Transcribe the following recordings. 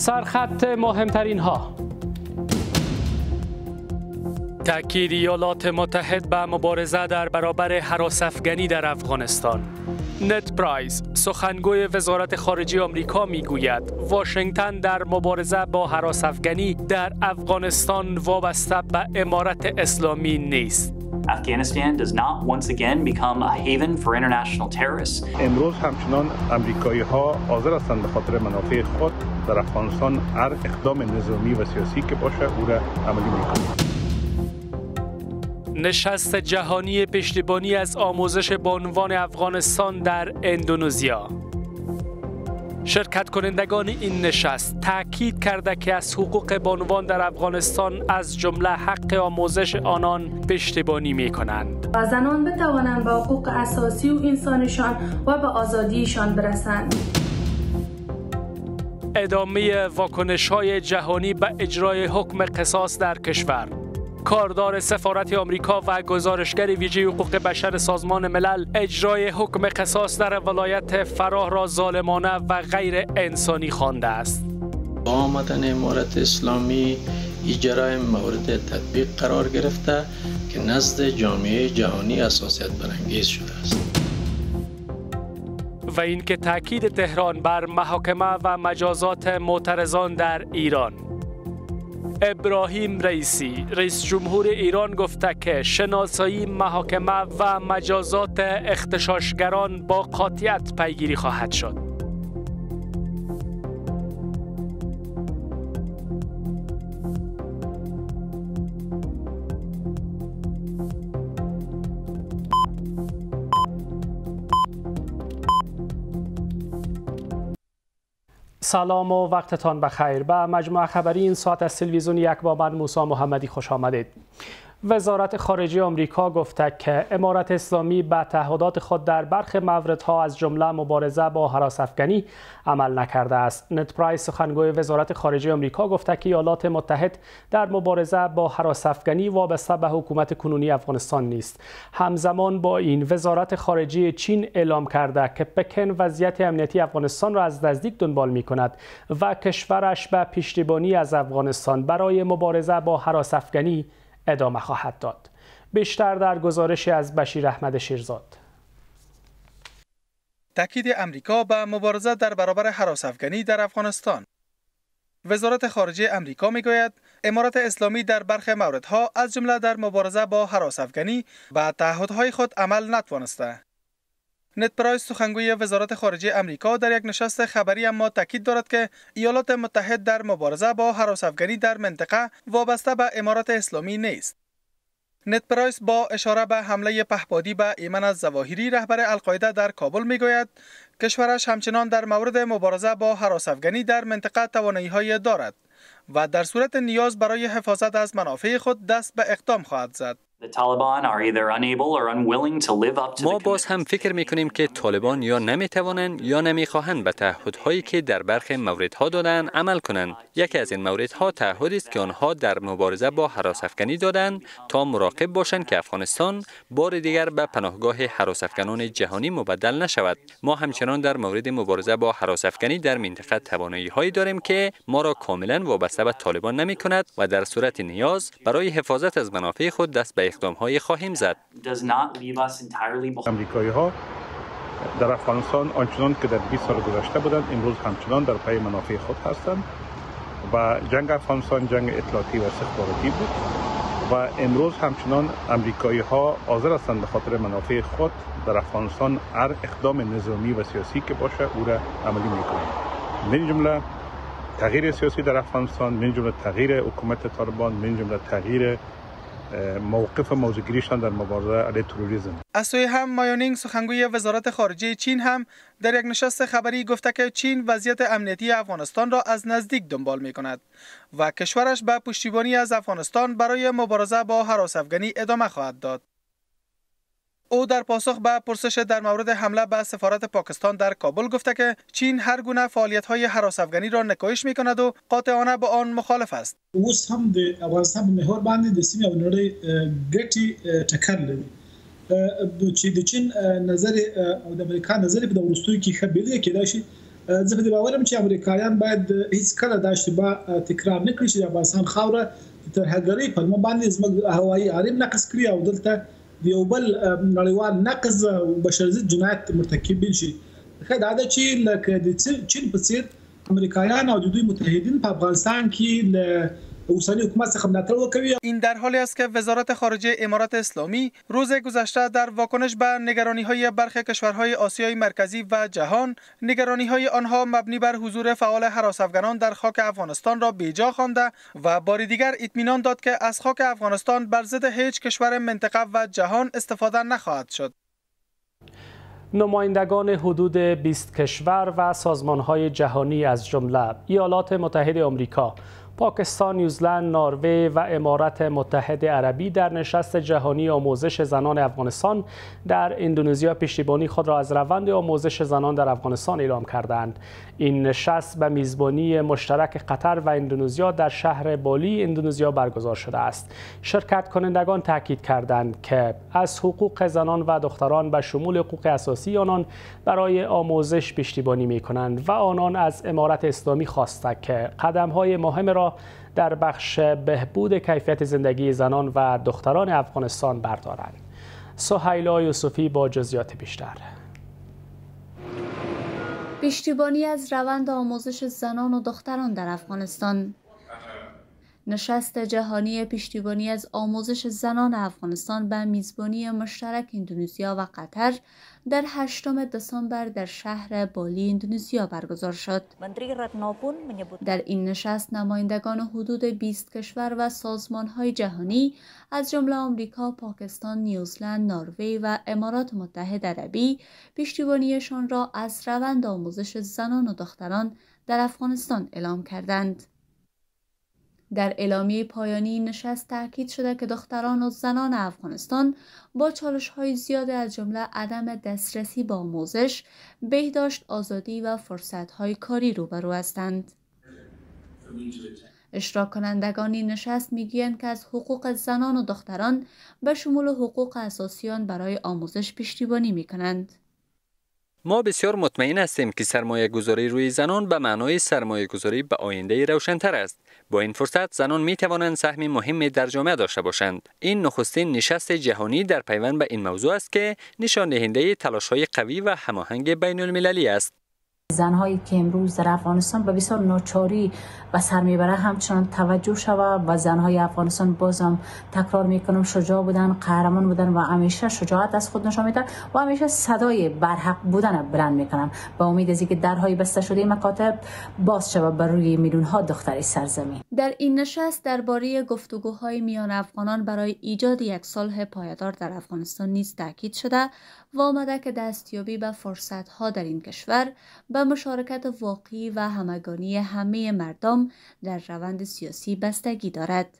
سرخط مهمترین ها: تأکید ایالات متحد به مبارزه در برابر هراس‌افکنی در افغانستان. نت پرایس، سخنگوی وزارت خارجه آمریکا میگوید واشنگتن در مبارزه با هراس‌افکنی در افغانستان وابسته به امارت اسلامی نیست. Afghanistan does not once again become a haven for international terrorists. امروز همچنان امریکایی‌ها حاضر هستند به خاطر منافع خود در افغانستان هر اقدام نظامی و سیاسی که باشه او را عملی می‌کنند. نشست جهانی پشتیبانی از آموزش بانوان افغانستان در اندونزیا. شرکت کنندگان این نشست تأکید کرده که از حقوق بانوان در افغانستان از جمله حق آموزش آنان پشتیبانی می کنند. و زنان بتوانند به حقوق اساسی و انسانیشان و به آزادیشان برسند. ادامه واکنش‌های جهانی به اجرای حکم قصاص در کشور. کاردار سفارت آمریکا و گزارشگر ویژه حقوق بشر سازمان ملل اجرای حکم قصاص در ولایت فراه را ظالمانه و غیر انسانی خوانده است. با آمدن امارت اسلامی اجرای مورد تطبیق قرار گرفته که نزد جامعه جهانی حساسیت برانگیز شده است. و اینکه تاکید تهران بر محاکمه و مجازات معترضان در ایران. ابراهیم رئیسی، رئیس جمهور ایران گفته که شناسایی محاکمه و مجازات اغتشاشگران با قاطعیت پیگیری خواهد شد. سلام و وقتتان بخیر. به مجموعه خبری این ساعت از تلویزیون یک با من موسی محمدی خوش آمدید. وزارت خارجه آمریکا گفته که امارت اسلامی به تعهدات خود در برخی موردها از جمله مبارزه با هراس‌افکنی عمل نکرده است. نت پرایس، سخنگوی وزارت خارجه آمریکا گفته که ایالات متحد در مبارزه با هراس‌افکنی وابسته به حکومت کنونی افغانستان نیست. همزمان با این وزارت خارجه چین اعلام کرده که پکن وضعیت امنیتی افغانستان را از نزدیک دنبال می‌کند و کشورش به پشتیبانی از افغانستان برای مبارزه با هراس‌افکنی ادامه خواهد داد. بیشتر در گزارشی از بشیر احمد شیرزاد. تاکید امریکا به مبارزه در برابر هراس‌افکنی در افغانستان. وزارت خارجه امریکا میگوید امارت اسلامی در برخی موردها از جمله در مبارزه با هراس‌افکنی به تعهدهای خود عمل نتوانسته. نت پرایس، سخنگوی وزارت خارجه امریکا، در یک نشست خبری اما تاکید دارد که ایالات متحد در مبارزه با هراس‌افکنی در منطقه وابسته به امارت اسلامی نیست. نت پرایس با اشاره به حمله پهپادی به ایمن الظواهری رهبر القاعده در کابل میگوید کشورش همچنان در مورد مبارزه با هراس‌افکنی در منطقه توانایی‌های دارد و در صورت نیاز برای حفاظت از منافع خود دست به اقدام خواهد زد. ما باز هم فکر میکنیم که طالبان یا نمیتوانند یا نمیخواهند به تعهدهایی که در برخی موردها دادند عمل کنند. یکی از این موردها تعهدی است که آنها در مبارزه با هراس‌افکنی دادند تا مراقب باشند که افغانستان بار دیگر به پناهگاه هراس‌افکنان جهانی مبدل نشود. ما همچنان در مورد مبارزه با هراس‌افکنی در منطقه توانایی‌هایی داریم که ما را کاملا وابسته به طالبان نمی‌کند و در صورت نیاز برای حفاظت از منافع خود دست به اقدام‌های خواهیم زد. امریکایی‌ها در افغانستان آنچنان که در 20 سال گذشته بودند امروز همچنان در پی منافع خود هستند و جنگ افغانستان جنگ اطلاعاتی و استخباراتی بود و امروز همچنان امریکایی‌ها حاضر هستند به خاطر منافع خود در افغانستان هر اقدام نظامی و سیاسی که باشه او را عملی می‌کنند. من جمله تغییر سیاسی در افغانستان، من جمله تغییر حکومت طالبان، من جمله تغییر موقف موضوعگیریشان در مبارزه علیه تروریسم. از سوی هم مایونینگ، سخنگوی وزارت خارجه چین، هم در یک نشست خبری گفته که چین وضعیت امنیتی افغانستان را از نزدیک دنبال می کند و کشورش به پشتیبانی از افغانستان برای مبارزه با هراس‌افکنی ادامه خواهد داد. او در پاسخ به پرسش در مورد حمله به سفارت پاکستان در کابل گفته که چین هر گونه فعالیت‌های هراس‌افکنی را نکوهش می‌کند و قاطعانه با آن مخالف است. اوس هم د افغانستان په محور باندې د سیمې او نړۍ ګټې ټکر لري چې د چین نظر او د امریکا نظر په وروستیو کې ښه بیلګه کېدای شي زه په دې باورم چې امریکایان باید هیڅ کله دا اشتباه تکرار نه کړي چې د افغانستان خاوره تر هغې پلمه باندې زموږ هوایي حریم نقض کړي او دلته د یو بل نړیوال نقض بشرضد جنایت مرتکبین شي. ښه دا ده چې لکه د چین په څېر امریکایان او د دوی متحدین په افغانستان کې له اوسنی حکومت څخه ملاتړ وکوي. این در حالی است که وزارت خارجه امارات اسلامی روز گذشته در واکنش به نگرانی‌های برخی کشورهای آسیای مرکزی و جهان، نگرانی‌های آنها مبنی بر حضور فعال هراس‌افغانان در خاک افغانستان را بیجا خوانده و بار دیگر اطمینان داد که از خاک افغانستان بر ضد هیچ کشور منطقه و جهان استفاده نخواهد شد. نمایندگان حدود 20 کشور و سازمان‌های جهانی از جمله ایالات متحده آمریکا، پاکستان، نیوزلند، نروژ و امارات متحده عربی در نشست جهانی آموزش زنان افغانستان در اندونزیا پشتیبانی خود را از روند آموزش زنان در افغانستان اعلام کردند. این نشست به میزبانی مشترک قطر و اندونزیا در شهر بالی اندونزیا برگزار شده است. شرکت کنندگان تاکید کردند که از حقوق زنان و دختران به شمول حقوق اساسی آنان برای آموزش پشتیبانی می‌کنند و آنان از امارت اسلامی خواستند که قدم‌های مهم را در بخش بهبود کیفیت زندگی زنان و دختران افغانستان بردارند. سهیلا یوسفی با جزئیات بیشتر. پشتیبانی از روند آموزش زنان و دختران در افغانستان. نشست جهانی پشتیبانی از آموزش زنان افغانستان به میزبانی مشترک اندونزیا و قطر در 8 دسامبر در شهر بالی اندونزیا برگزار شد. در این نشست نمایندگان حدود 20 کشور و سازمان‌های جهانی از جمله آمریکا، پاکستان، نیوزلند، نروژ و امارات متحده عربی پشتیبانیشان را از روند آموزش زنان و دختران در افغانستان اعلام کردند. در اعلامیه پایانی نشست تاکید شده که دختران و زنان افغانستان با چالش‌های زیاد از جمله عدم دسترسی به آموزش، بهداشت، آزادی و فرصت‌های کاری روبرو هستند. اشتراک کنندگان این نشست میگویند که از حقوق زنان و دختران به شمول حقوق اساسیان برای آموزش پشتیبانی می‌کنند. ما بسیار مطمئن هستیم که سرمایه گذاری روی زنان به معنای سرمایه گذاری به آینده روشن‌تر است. با این فرصت زنان می توانند سهم مهمی در جامعه داشته باشند. این نخستین نشست جهانی در پیوند به این موضوع است که نشان دهنده تلاش‌های قوی و هماهنگ بین المللی است. زنهایی که امروز در افغانستان به بسیار ناچاری و سر میبره همچنان توجه شود و زنهای افغانستان بازم تکرار میکنم شجاع بودن، قهرمان بودن و همیشه شجاعت از خود نشان میدن و همیشه صدای برحق بودن بلند میکنن. با امید از اینکه درهای بسته شده مکاتب باز شود بر روی میلیون ها دختر سرزمین. در این نشست درباره گفتگوهای میان افغانان برای ایجاد یک صلح پایدار در افغانستان نیز تاکید شده و آمده که دستیابی به فرصت‌ها در این کشور به مشارکت واقعی و همگانی همه مردم در روند سیاسی بستگی دارد.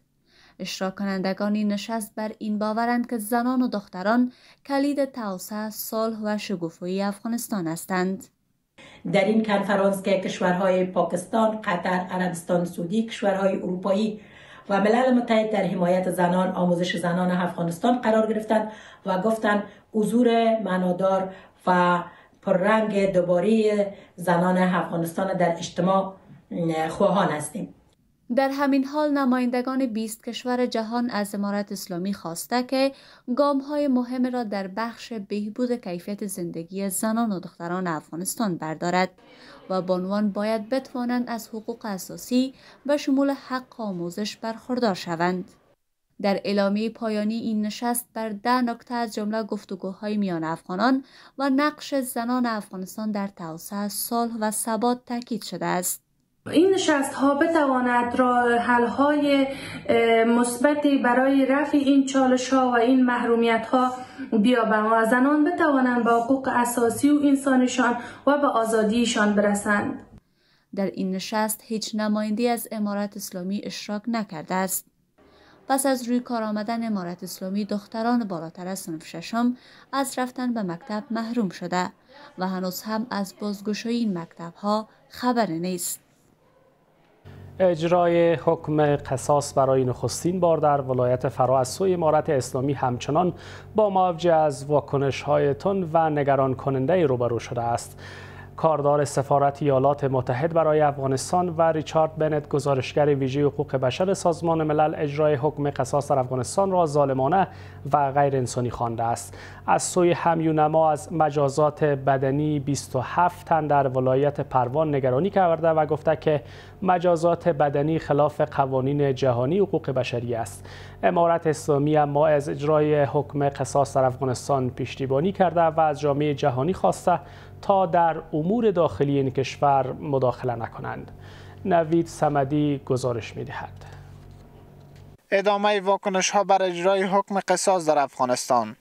اشتراک کنندگان این نشست بر این باورند که زنان و دختران کلید توسعه، صلح و شکوفایی افغانستان هستند. در این کنفرانس که کشورهای پاکستان، قطر، عربستان سعودی، کشورهای اروپایی و ملل متحد در حمایت زنان، آموزش زنان افغانستان قرار گرفتند و گفتند حضور معنادار و پررنگ دوباره زنان افغانستان در اجتماع خواهان هستیم. در همین حال نمایندگان 20 کشور جهان از امارت اسلامی خواسته که گام‌های مهم را در بخش بهبود کیفیت زندگی زنان و دختران افغانستان بردارد و به عنوان باید بتوانند از حقوق اساسی به شمول حق آموزش برخوردار شوند. در اعلامیه پایانی این نشست بر 10 نکته از جمله گفتگوهای میان افغانان و نقش زنان افغانستان در توسعه، صلح و ثبات تاکید شده است. این نشست ها بتواند راه حل های مثبتی برای رفع این چالش ها و این محرومیت ها بیابند و زنان بتوانند به حقوق اساسی و انسانیشان و به آزادیشان برسند. در این نشست هیچ نماینده‌ای از امارت اسلامی اشتراک نکرده است. پس از روی کار آمدن امارت اسلامی، دختران بالاتر از صنف ششم از رفتن به مکتب محروم شده و هنوز هم از بازگشایی این مکتب‌ها خبری نیست. اجرای حکم قصاص برای نخستین بار در ولایت فرا از سوی امارت اسلامی همچنان با مواجهه از واکنش‌های تند و نگران کننده روبرو شده است. کاردار سفارت ایالات متحد برای افغانستان و ریچارد بنت گزارشگر ویژه حقوق بشر سازمان ملل اجرای حکم قصاص در افغانستان را ظالمانه و غیر انسانی خوانده است. از سوی همیونما از مجازات بدنی 27 تن در ولایت پروان نگرانی کرده و گفته که مجازات بدنی خلاف قوانین جهانی حقوق بشری است. امارت اسلامی اما از اجرای حکم قصاص در افغانستان پشتیبانی کرده و از جامعه جهانی خواسته تا در امور داخلی این کشور مداخله نکنند. نوید صمدی گزارش می‌دهد. ادامه واکنش ها بر اجرای حکم قصاص در افغانستان.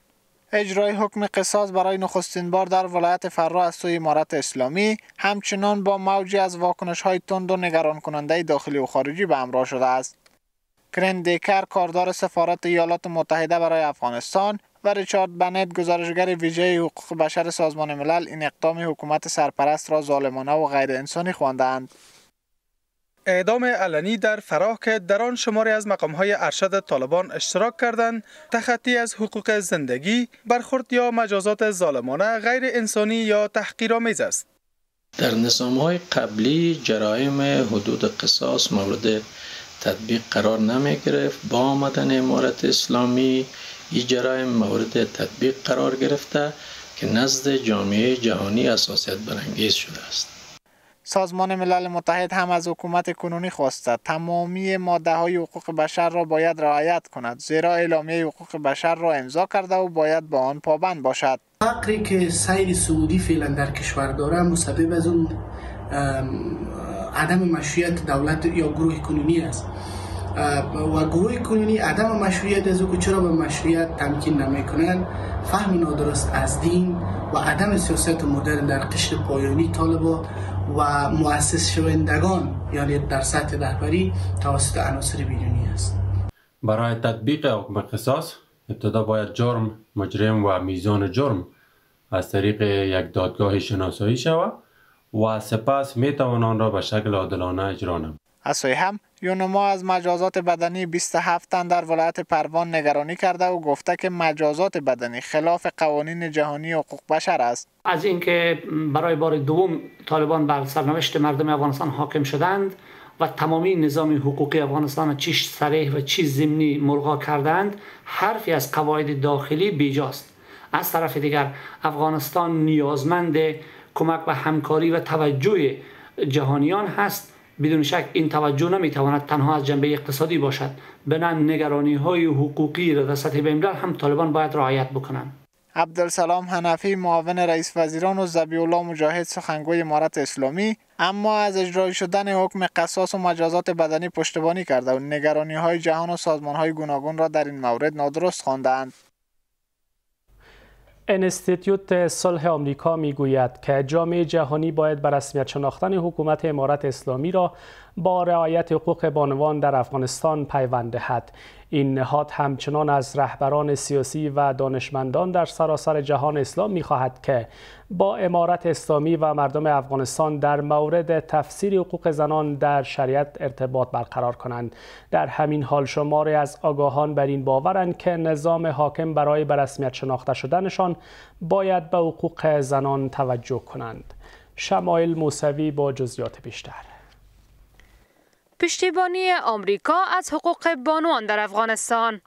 اجرای حکم قصاص برای نخستین بار در ولایت فرا از سوی امارت اسلامی همچنان با موجی از واکنش های تند و نگران کننده داخلی و خارجی به همراه شده است. کرن دیکر کاردار سفارت ایالات متحده برای افغانستان و ریچارد بنت گزارشگر ویژه حقوق بشر سازمان ملل این اقدام حکومت سرپرست را ظالمانه و غیر انسانی خواندند. اعدام علنی در فراه که در آن شماری از مقام‌های ارشد طالبان اشتراک کردند، تخطی از حقوق زندگی، برخورد یا مجازات ظالمانه، غیر انسانی یا تحقیرآمیز است. در نظام‌های قبلی جرایم حدود قصاص مورد تطبیق قرار نمی گرفت. با آمدن امارت اسلامی این جرایم مورد تطبیق قرار گرفته که نزد جامعه جهانی حساسیت برانگیز شده است. سازمان ملل متحد هم از حکومت کنونی خواسته تمامی ماده‌های حقوق بشر را باید رعایت کند، زیرا اعلامیه حقوق بشر را امضا کرده و باید به آن پابند باشد. فقری که سید سعودی فعلا در کشور داره مسبب از اون عدم مشروعیت دولت یا گروه کنونی است و گروه کنونی عدم مشروعیت از او که چرا به مشروعیت تمکین نمیکنند، فهم نادرست از دین و عدم سیاست مدرن در قشر پایانی طالبان و مؤسس شوندگان یعنی در سطح رهبری توسط عناصر بیرونی است. برای تطبیق حکم قصاص ابتدا باید جرم، مجرم و میزان جرم از طریق یک دادگاه شناسایی شود و سپس می توان آن را به شکل عادلانه اجرا نمود. از سوی هم یونما از مجازات بدنی 27 تن در ولایت پروان نگرانی کرده و گفته که مجازات بدنی خلاف قوانین جهانی حقوق بشر است. از اینکه برای بار دوم طالبان بر سرنوشت مردم افغانستان حاکم شدند و تمامی نظام حقوقی افغانستان چیش صریح و چیش ضمنی ملغا کردند، حرفی از قواعد داخلی بیجاست. از طرف دیگر افغانستان نیازمند کمک و همکاری و توجه جهانیان هست. بدون شک این توجه نمیتواند تنها از جنبه اقتصادی باشد، بنابراین نگرانی های حقوقی را در سطح بین‌الملل هم طالبان باید رعایت بکنند. عبدالسلام حنفی معاون رئیس وزیران و ذبیح الله مجاهد سخنگوی امارت اسلامی اما از اجرای شدن حکم قصاص و مجازات بدنی پشتیبانی کرده و نگرانی های جهان و سازمان های گوناگون را در این مورد نادرست خواندند. انستیتوت صلح آمریکا میگوید که جامعه جهانی باید به رسمیت شناختن حکومت امارت اسلامی را با رعایت حقوق بانوان در افغانستان پیوند دهد. این نهاد همچنان از رهبران سیاسی و دانشمندان در سراسر جهان اسلام می‌خواهد که با امارت اسلامی و مردم افغانستان در مورد تفسیر حقوق زنان در شریعت ارتباط برقرار کنند. در همین حال شماری از آگاهان بر این باورند که نظام حاکم برای به رسمیت شناخته شدنشان باید به حقوق زنان توجه کنند. شمایل موسوی با جزئیات بیشتر. پشتیبانی آمریکا از حقوق بانوان در افغانستان.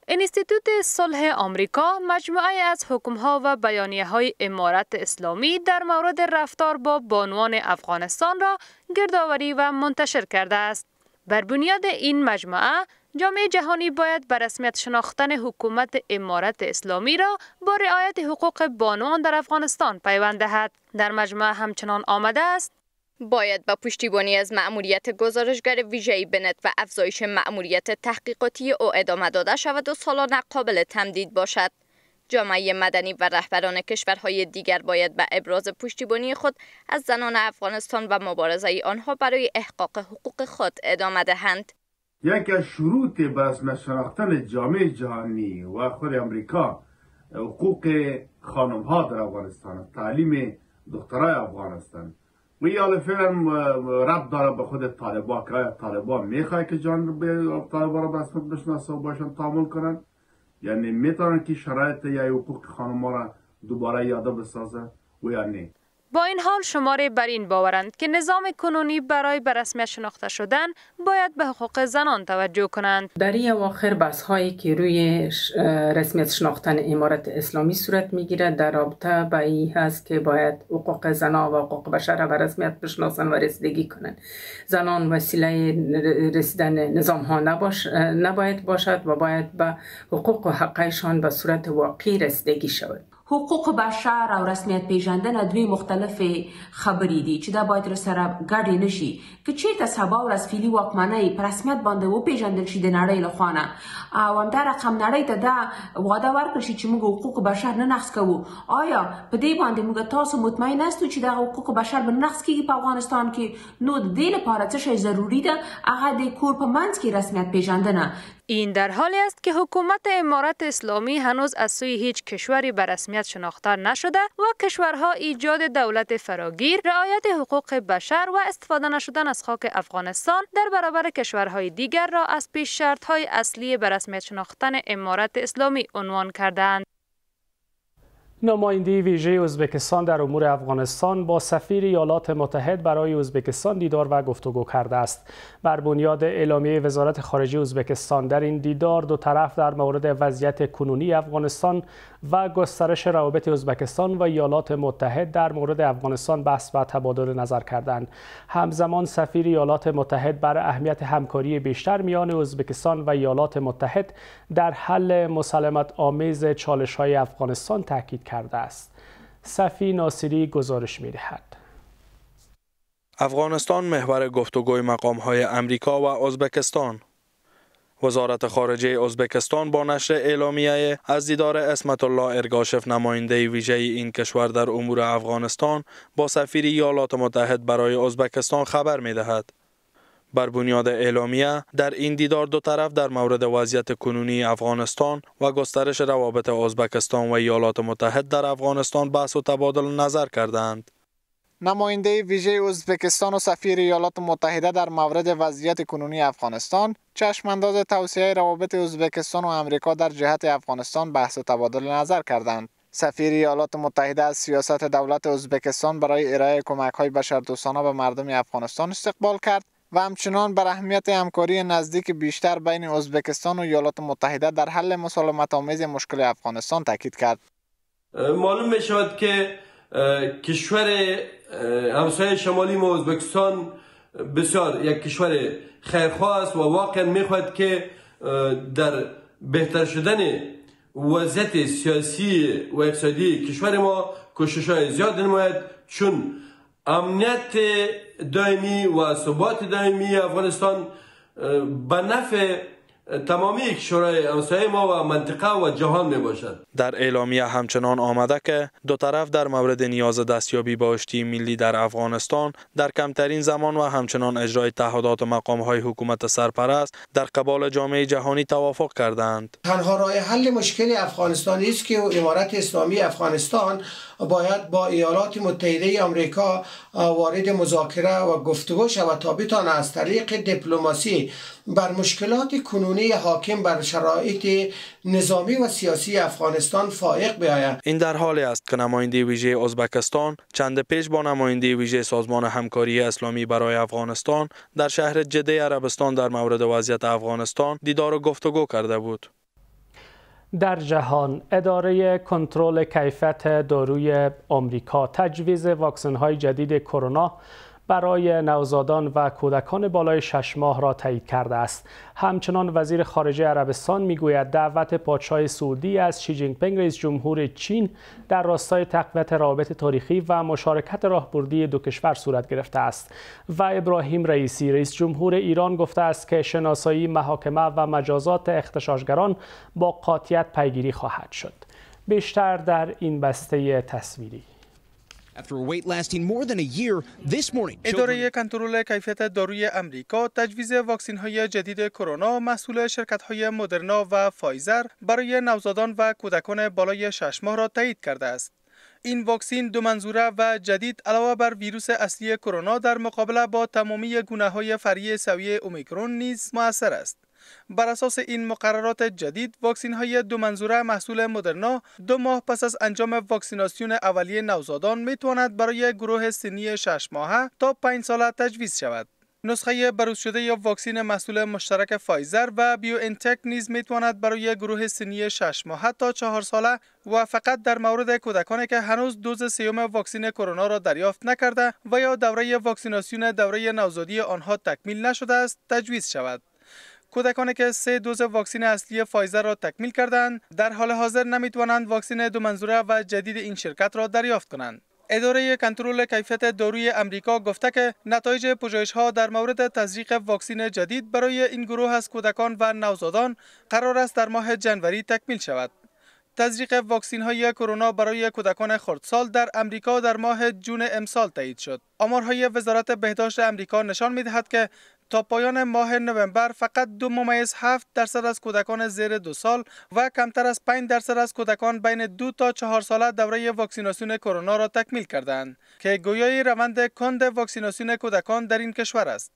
انستیتوت صلح آمریکا مجموعه از حکم‌ها و بیانیه‌های امارت اسلامی در مورد رفتار با بانوان افغانستان را گردآوری و منتشر کرده است. بر بنیاد این مجموعه، جامعه جهانی باید به رسمیت شناختن حکومت امارت اسلامی را با رعایت حقوق بانوان در افغانستان پیوند دهد. در مجموعه همچنان آمده است: باید با پشتیبانی از مأموریت گزارشگر ویژه بنت و افزایش مأموریت تحقیقاتی او ادامه داده شود و سالانه قابل تمدید باشد. جامعه مدنی و رهبران کشورهای دیگر باید به ابراز پشتیبانی خود از زنان افغانستان و مبارزه آنها برای احقاق حقوق خود ادامه دهند. یکی از شروط به شناختن جامعه جهانی و خود امریکا حقوق خانم ها در افغانستان، تعلیم دخترای افغانستان و یا فعلا ربط داره به خود طالبان که آیا طالبان میخواه که جان به طالبان را بسمت بشناسه و باشن تعامل کنن، یعنی میتونن که شرایط یا حقوق خانم ها را دوباره یاده بسازه و یا نه. با این حال شماره بر این باورند که نظام کنونی برای به رسمیت شناخته شدن باید به حقوق زنان توجه کنند. در این اواخر بحث هایی که روی رسمیت شناختن امارت اسلامی صورت میگیرد در رابطه با این هست که باید حقوق زنان و حقوق بشر به رسمیت بشناسند و رسیدگی کنند. زنان وسیله رسیدن نظام ها نباید باشد و باید به حقوق و حقایشان به صورت واقعی رسیدگی شود. حقوق بشر او رسمیت پیژندن دوی مختلف خبری دي چې دا باید سره ګډ نشي که چیرته سبا ورځ فعلي واکمنۍ په رسمیت باندې وپیژندل شي د نړۍ له خوا نه او همدا رقم نړۍ ته دا وعده ورکړل شي چې موږ حقوق بشر نه نقض کوو. آیا په دې باندې موږ تاسو مطمئن یاستو چې دا حقوق بشر به نقض کیږي په افغانستان کې؟ نو د دې لپاره څه شی ضروری ده؟ هغه د کور په منځ کې رسمیت پیژندنه. این در حالی است که حکومت امارت اسلامی هنوز از سوی هیچ کشوری به رسمیت شناخته نشده و کشورها ایجاد دولت فراگیر، رعایت حقوق بشر و استفاده نشدن از خاک افغانستان در برابر کشورهای دیگر را از پیش شرط‌های اصلی به رسمیت شناختن امارت اسلامی عنوان کردند. نماینده ویژه ازبکستان در امور افغانستان با سفیر ایالات متحد برای ازبکستان دیدار و گفتگو کرده است. بر بنیاد اعلامیه وزارت خارجه ازبکستان در این دیدار دو طرف در مورد وضعیت کنونی افغانستان و گسترش روابط ازبکستان و ایالات متحد در مورد افغانستان بحث و تبادل نظر کردند. همزمان سفیر ایالات متحد بر اهمیت همکاری بیشتر میان ازبکستان و ایالات متحد در حل مسالمت آمیز چالش‌های افغانستان تاکید کرده است. صفی ناصری گزارش می‌دهد. افغانستان محور گفتگوی مقام‌های امریکا و ازبکستان. وزارت خارجه ازبکستان با نشر اعلامیه از دیدار اسمت الله ارگاشف نماینده ویژه این کشور در امور افغانستان با سفیر ایالات متحد برای ازبکستان خبر می‌دهد. بر بنیاد اعلامیه در این دیدار دو طرف در مورد وضعیت کنونی افغانستان و گسترش روابط ازبکستان و ایالات متحد در افغانستان بحث و تبادل نظر کردند. نماینده ویژه ازبکستان و سفیر ایالات متحده در مورد وضعیت کنونی افغانستان چشمانداز توسعه روابط ازبکستان و آمریکا در جهت افغانستان بحث و تبادل نظر کردند. سفیر ایالات متحده از سیاست دولت ازبکستان برای ارائه کمک‌های بشردوستانه به مردم افغانستان استقبال کرد و همچنان بر اهمیت همکاری نزدیک بیشتر بین ازبکستان و ایالات متحده در حل مسالمت آمیز مشکل افغانستان تاکید کرد. معلوم می شود که کشور همسایه شمالی ما ازبکستان بسیار یک کشور خیرخواه است و واقعا میخواهد که در بهتر شدن وضعیت سیاسی و اقتصادی کشور ما کوشش‌های زیاد نماید، چون امنیت دائمی و ثبات دائمی افغانستان به نفع تمامی کشورهای همسایه ما و منطقه و جهان می باشد. در اعلامیه همچنان آمده که دو طرف در مورد نیاز دستیابی به آشتی ملی در افغانستان در کمترین زمان و همچنان اجرای تعهدات مقام‌های حکومت سرپرست در قبال جامعه جهانی توافق کردند. تنها راه حل مشکل افغانستان است که امارت اسلامی افغانستان باید با ایالات متحده آمریکا وارد مذاکره و گفتگو شود تا بتواند از طریق دیپلماسی بر مشکلات کنونی حاکم بر شرایط نظامی و سیاسی افغانستان فائق بیاید. این در حالی است که نماینده ویژه ازبکستان چند پیش با نماینده ویژه سازمان همکاری اسلامی برای افغانستان در شهر جده عربستان در مورد وضعیت افغانستان دیدار و گفتگو کرده بود. در جهان، اداره کنترل کیفیت داروی آمریکا تجویز واکسن‌های جدید کرونا برای نوزادان و کودکان بالای 6 ماه را تایید کرده است. همچنان وزیر خارجه عربستان میگوید دعوت پادشاه سعودی از شی جین پینگ رئیس جمهور چین در راستای تقویت روابط تاریخی و مشارکت راهبردی دو کشور صورت گرفته است و ابراهیم رئیسی رئیس جمهور ایران گفته است که شناسایی محاکمه و مجازات اغتشاشگران با قاطعیت پیگیری خواهد شد. بیشتر در این بسته تصویری. اداره کنترل کیفیت داروی امریکا تجویز واکسن‌های جدید کرونا محصول شرکت‌های مدرنا و فایزر برای نوزادان و کودکان بالای 6 ماه را تایید کرده است. این واکسن دو منظوره و جدید علاوه بر ویروس اصلی کرونا در مقابله با تمامی گونه‌های فرعی سویه اومیکرون نیز مؤثر است. بر اساس این مقررات جدید واکسین های 2 منظوره محصول مدرنا 2 ماه پس از انجام واکسیناسیون اولیه نوزادان می تواند برای گروه سنی 6 ماهه تا 5 ساله تجویز شود. نسخه بروز شده یا واکسن محصول مشترک فایزر و بیو انتک نیز می تواند برای گروه سنی 6 ماهه تا 4 ساله و فقط در مورد کودکانی که هنوز دوز سیوم واکسن کرونا را دریافت نکرده و یا دوره واکسیناسیون دوره نوزادی آنها تکمیل نشده است تجویز شود. کودکانی که 3 دوز واکسن اصلی فایزر را تکمیل کردند در حال حاضر نمی توانند واکسن 2 منظوره و جدید این شرکت را دریافت کنند. اداره کنترل کیفیت داروی امریکا گفته که نتایج پژوهش‌ها در مورد تزریق واکسن جدید برای این گروه از کودکان و نوزادان قرار است در ماه جنوری تکمیل شود. تزریق واکسن‌های کرونا برای کودکان خردسال در امریکا در ماه جون امسال تایید شد. آمارهای وزارت بهداشت امریکا نشان می‌دهد که تا پایان ماه نوامبر فقط 2.7% از کودکان زیر 2 سال و کمتر از 5% از کودکان بین 2 تا 4 ساله دوره واکسیناسیون کرونا را تکمیل کردند که گویای روند کند واکسیناسیون کودکان در این کشور است.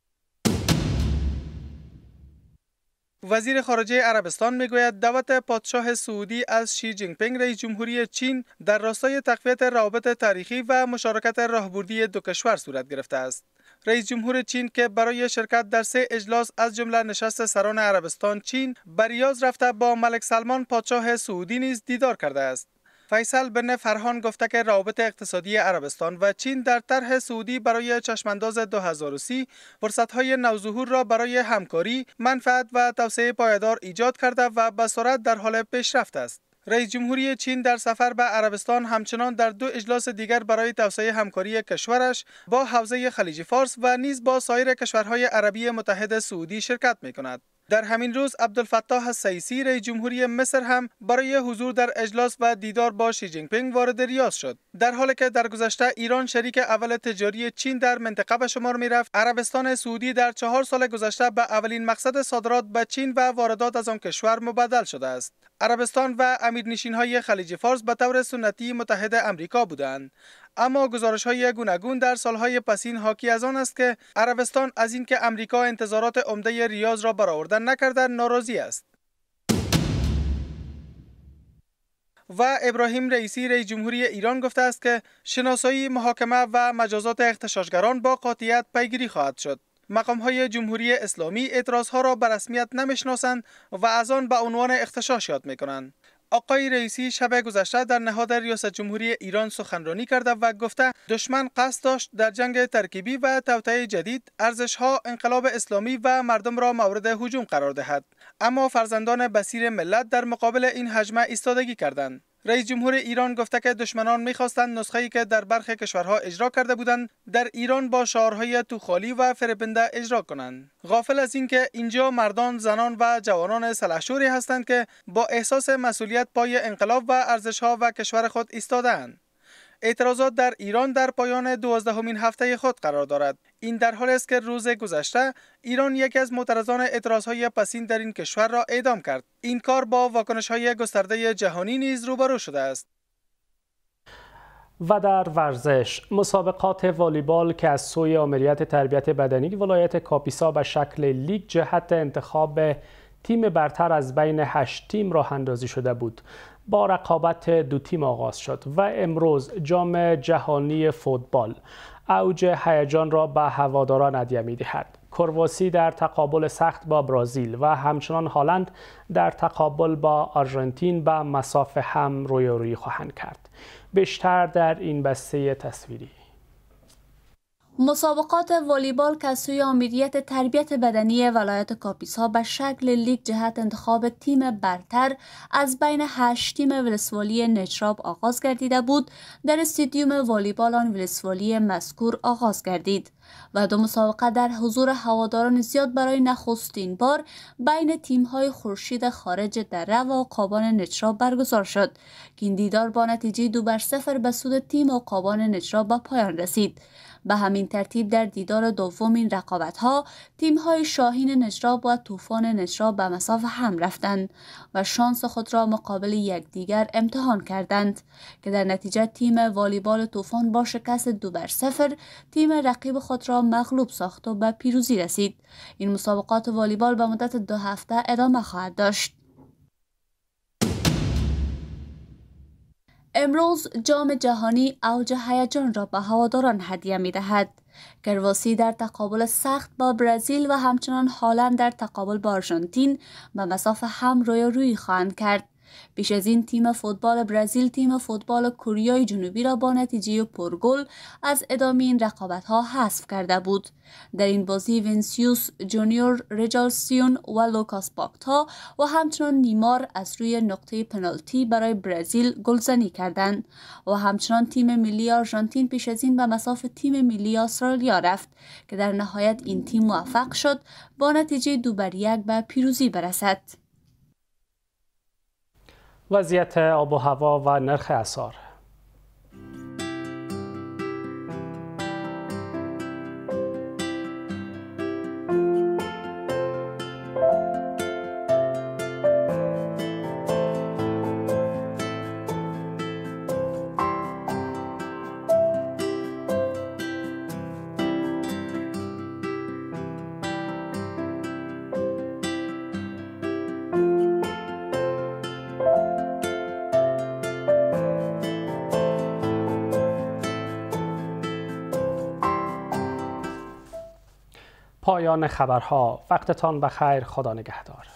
وزیر خارجه عربستان میگوید دعوت پادشاه سعودی از شی جین پینگ رئیس جمهوری چین در راستای تقویت روابط تاریخی و مشارکت راهبردی دو کشور صورت گرفته است. رئیس جمهور چین که برای شرکت در 3 اجلاس از جمله نشست سران عربستان چین به ریاض رفته با ملک سلمان پادشاه سعودی نیز دیدار کرده است. فیصل بن فرحان گفته که روابط اقتصادی عربستان و چین در طرح سعودی برای چشمانداز 2030 فرصت‌های نوظهور را برای همکاری، منفعت و توسعه پایدار ایجاد کرده و به سرعت در حال پیشرفت است. رئیس جمهوری چین در سفر به عربستان همچنان در 2 اجلاس دیگر برای توسعه همکاری کشورش با حوزه خلیج فارس و نیز با سایر کشورهای عربی متحد سعودی شرکت می‌کند. در همین روز عبدالفتاح السیسی رئیس جمهوری مصر هم برای حضور در اجلاس و دیدار با شی جین پینگ وارد ریاض شد. در حالی که در گذشته ایران شریک اول تجاری چین در منطقه به شمار می‌رفت، عربستان سعودی در 4 سال گذشته به اولین مقصد صادرات به چین و واردات از آن کشور مبدل شده است. عربستان و امیرنشین‌های خلیج فارس به طور سنتی متحد امریکا بودند. اما گزارش‌های گوناگون در سالهای پسین حاکی از آن است که عربستان از اینکه امریکا انتظارات عمده ریاض را برآورده نکرده ناراضی است. و ابراهیم رئیسی رئیس جمهوری ایران گفته است که شناسایی محاکمه و مجازات اغتشاشگران با قاطعیت پیگیری خواهد شد. مقام‌های جمهوری اسلامی اعتراض‌ها را به رسمیت نمی‌شناسند و از آن به عنوان اغتشاش یاد می‌کنند. آقای رئیسی شب گذشته در نهاد ریاست جمهوری ایران سخنرانی کرده و گفته دشمن قصد داشت در جنگ ترکیبی و توطئه جدید ارزش‌ها انقلاب اسلامی و مردم را مورد هجوم قرار دهد، اما فرزندان بصیر ملت در مقابل این هجمه ایستادگی کردند. رئیس جمهور ایران گفته که دشمنان می‌خواستند نسخه‌ای که در برخی کشورها اجرا کرده بودند در ایران با شعارهای توخالی و فریبنده اجرا کنند، غافل از اینکه اینجا مردان، زنان و جوانان سلحشوری هستند که با احساس مسئولیت پای انقلاب و ارزش‌ها و کشور خود ایستاده‌اند. اعتراضات در ایران در پایان 12مین هفته خود قرار دارد. این در حالی است که روز گذشته ایران یکی از معترضان اعتراضهای پسین در این کشور را اعدام کرد. این کار با واکنش‌های گسترده جهانی نیز روبرو شده است. و در ورزش، مسابقات والیبال که از سوی آمریت تربیت بدنی ولایت کاپیسا به شکل لیگ جهت انتخاب تیم برتر از بین 8 تیم راه اندازی شده بود. با رقابت 2 تیم آغاز شد و امروز جام جهانی فوتبال اوج هیجان را به هواداران هدیه می‌دهد. کرواسی در تقابل سخت با برزیل و همچنان هلند در تقابل با آرژانتین به مسافه هم رویارویی خواهند کرد. بیشتر در این بسته تصویری. مسابقات والیبال که از سوی آمریت تربیت بدنی ولایت کاپیسا به شکل لیگ جهت انتخاب تیم برتر از بین 8 تیم ولسوالی نجراب آغاز گردیده بود، در استادیوم والیبال آن ولسوالی مذکور آغاز گردید و 2 مسابقه در حضور هواداران زیاد برای نخستین بار بین تیم‌های خورشید خارج دره و عقابان نجراب برگزار شد که این دیدار با نتیجه 2-0 به سود تیم عقابان نجراب به پایان رسید. به همین ترتیب در دیدار دوم این رقابت‌ها تیم‌های شاهین نجراب و طوفان نجراب به مساف هم رفتند و شانس خود را مقابل یکدیگر امتحان کردند که در نتیجه تیم والیبال طوفان با شکست 2-0 تیم رقیب خود را مغلوب ساخت و به پیروزی رسید. این مسابقات والیبال به مدت 2 هفته ادامه خواهد داشت. امروز جام جهانی اوج هیجان را به هواداران هدیه می‌دهد. کرواسی در تقابل سخت با برزیل و همچنان هالند در تقابل با آرژانتین به مساف هم رویارویی خواهند کرد. پیش از این تیم فوتبال برزیل تیم فوتبال کره جنوبی را با نتیجه پرگل از ادامه این رقابت‌ها حذف کرده بود. در این بازی وینسیوس جونیور، رجالسیون و لوکاس پاکتا و همچنان نیمار از روی نقطه پنالتی برای برزیل گلزنی کردند و همچنان تیم ملی آرژانتین پیش از این به مساف تیم ملی استرالیا رفت که در نهایت این تیم موفق شد با نتیجه 2-1 به پیروزی برسد. وضعیت آب و هوا و نرخ اسعار. پایان خبرها. وقتتان بخیر. خدا نگهدار.